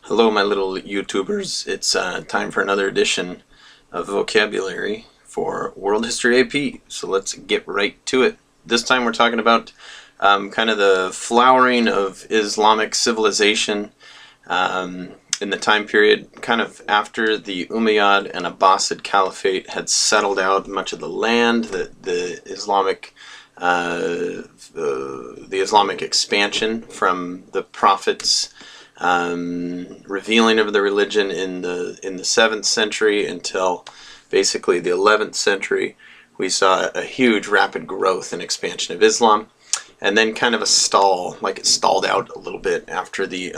Hello, my little YouTubers. It's time for another edition of vocabulary for World History AP. So let's get right to it. This time we're talking about kind of the flowering of Islamic civilization in the time period kind of after the Umayyad and Abbasid Caliphate had settled out much of the land, the Islamic expansion from the prophets revealing of the religion in the 7th century until basically the 11th century. We saw a huge rapid growth and expansion of Islam, and then kind of a stall, like it stalled out a little bit after the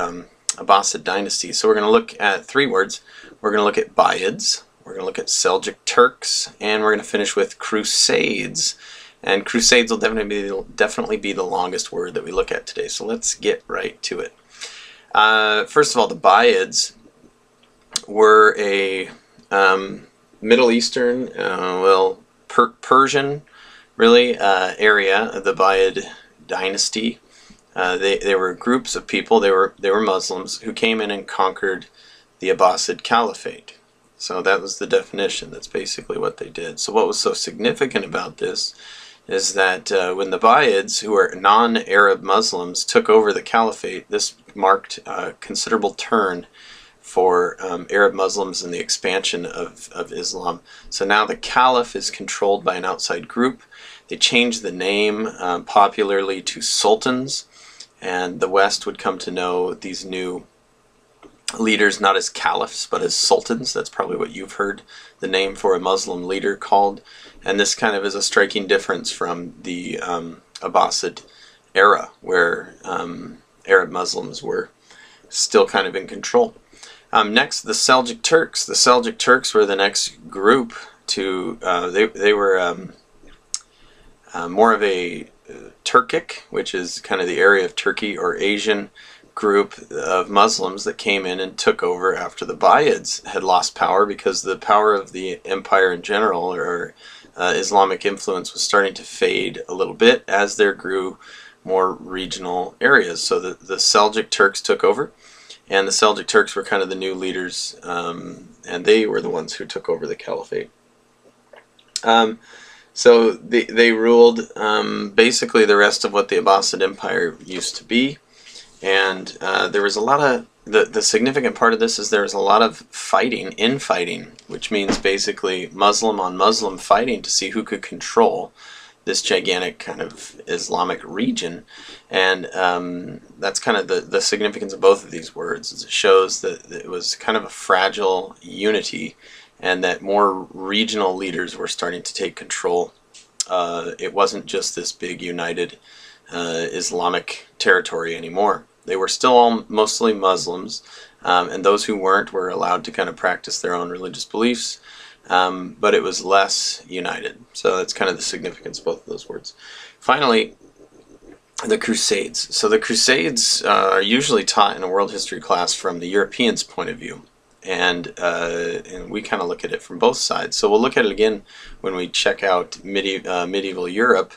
Abbasid dynasty. So we're going to look at three words. We're going to look at Buyids, we're going to look at Seljuk Turks, and we're going to finish with Crusades. And Crusades will definitely be the longest word that we look at today. So let's get right to it. First of all, the Buyids were a Middle Eastern, Persian, really, area, the Buyid dynasty. They were groups of people, they were Muslims, who came in and conquered the Abbasid Caliphate. So that was the definition. That's basically what they did. So what was so significant about this is that when the Buyids, who are non-Arab Muslims, took over the caliphate, this marked a considerable turn for Arab Muslims and the expansion of Islam. So now the caliph is controlled by an outside group. They changed the name popularly to sultans, and the West would come to know these new leaders not as caliphs but as sultans. That's probably what you've heard the name for a Muslim leader called. And this kind of is a striking difference from the Abbasid era, where Arab Muslims were still kind of in control. Next, the Seljuk Turks. The Seljuk Turks were the next group to, they were more of a Turkic, which is kind of the area of Turkey or Asian group of Muslims that came in and took over after the Buyids had lost power, because the power of the empire in general, or Islamic influence, was starting to fade a little bit as there grew more regional areas. So the Seljuk Turks took over, and the Seljuk Turks were kind of the new leaders, and they were the ones who took over the caliphate. So they ruled basically the rest of what the Abbasid Empire used to be. And there was a lot of, the significant part of this is there was a lot of infighting, which means basically Muslim on Muslim fighting to see who could control this gigantic kind of Islamic region. And that's kind of the significance of both of these words, is it shows that it was kind of a fragile unity, and that more regional leaders were starting to take control. It wasn't just this big united Islamic territory anymore. They were still all mostly Muslims, and those who weren't were allowed to kind of practice their own religious beliefs, but it was less united. So that's kind of the significance of both of those words. Finally, the Crusades. So the Crusades are usually taught in a world history class from the Europeans' point of view, and we kind of look at it from both sides. So we'll look at it again when we check out medieval Europe.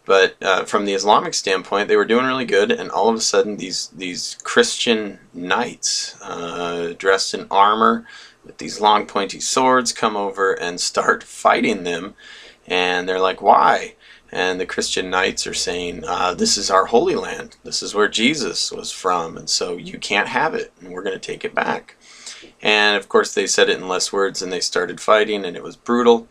But from the Islamic standpoint, they were doing really good, and all of a sudden these Christian knights dressed in armor with these long pointy swords come over and start fighting them, and they're like, why? And the Christian knights are saying, this is our holy land, this is where Jesus was from, and so you can't have it, and we're going to take it back. And of course they said it in less words, and they started fighting, and it was brutal.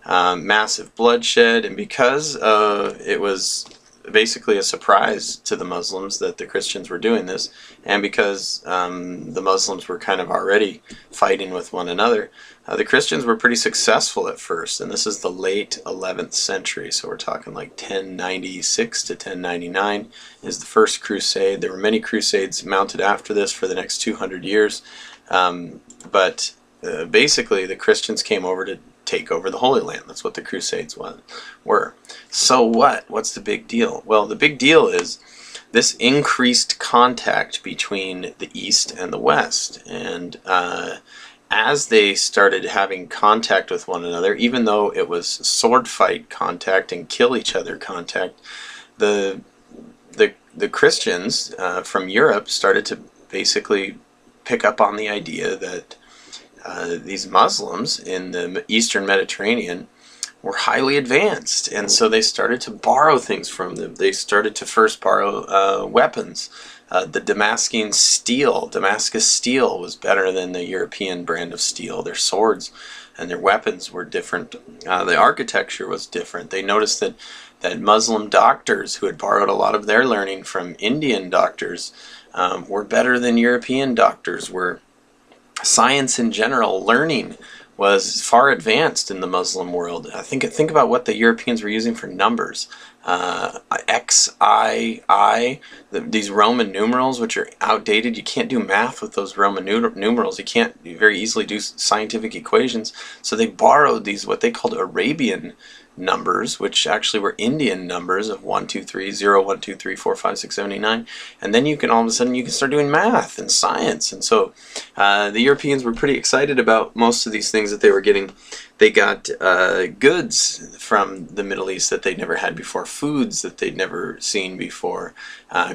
Massive bloodshed, and because it was basically a surprise to the Muslims that the Christians were doing this, and because the Muslims were kind of already fighting with one another, the Christians were pretty successful at first, and this is the late 11th century, so we're talking like 1096 to 1099 is the first crusade. There were many crusades mounted after this for the next 200 years, but basically the Christians came over to take over the Holy Land. That's what the Crusades were. So what? What's the big deal? Well, the big deal is this increased contact between the East and the West. And as they started having contact with one another, even though it was sword fight contact and kill each other contact, the Christians from Europe started to basically pick up on the idea that these Muslims in the Eastern Mediterranean were highly advanced, and so they started to borrow things from them. They started to first borrow weapons. The Damascus steel was better than the European brand of steel. Their swords and their weapons were different. The architecture was different. They noticed that Muslim doctors who had borrowed a lot of their learning from Indian doctors were better than European doctors were. Science in general, learning, was far advanced in the Muslim world. Think about what the Europeans were using for numbers. X, I, these Roman numerals, which are outdated. You can't do math with those Roman numerals. You can't very easily do scientific equations. So they borrowed these, what they called Arabian numbers, which actually were Indian numbers of 1, 2, 3, 0, 1, 2, 3, 4, 5, 6, 7, 8, 9. And then you can all of a sudden you can start doing math and science. And so the Europeans were pretty excited about most of these things that they were getting. They got goods from the Middle East that they'd never had before, foods that they'd never seen before.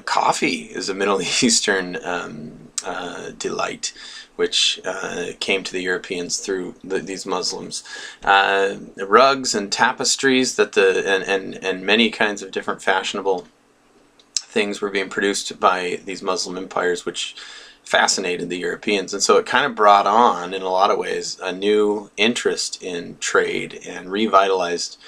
Coffee is a Middle Eastern delight, which came to the Europeans through these Muslims. Rugs and tapestries that and many kinds of different fashionable things were being produced by these Muslim empires, which fascinated the Europeans. And so it kind of brought on, in a lot of ways, a new interest in trade and revitalized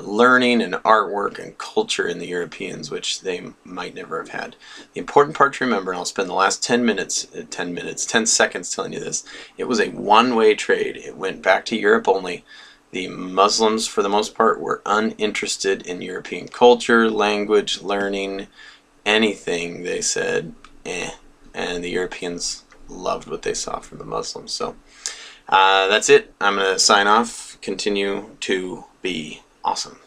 learning and artwork and culture in the Europeans, which they might never have had. The important part to remember, and I'll spend the last 10 seconds telling you this, it was a one-way trade. It went back to Europe only. The Muslims, for the most part, were uninterested in European culture, language, learning, anything. They said, eh. And the Europeans loved what they saw from the Muslims. So that's it. I'm going to sign off. Continue to be awesome.